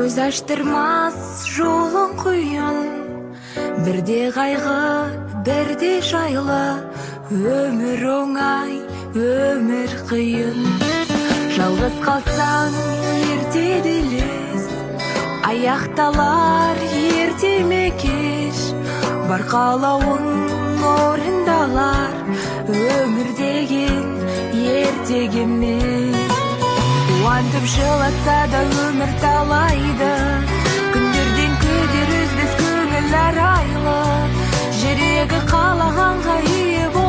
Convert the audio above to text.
көз аштырмас жолың қиын, бірде қайғы, бірде жайлы, өмір оңай, өмір қиын. Жалғыз қалсаң ерте делес, аяқталар ерте ме кеш, бар қалауың орындалар, өмір деген ертек емес. Қуантып жылатса да өмір талайды, күндерден күдер үзбес көңіл арайлы, жүрегі қалағанға ие бол.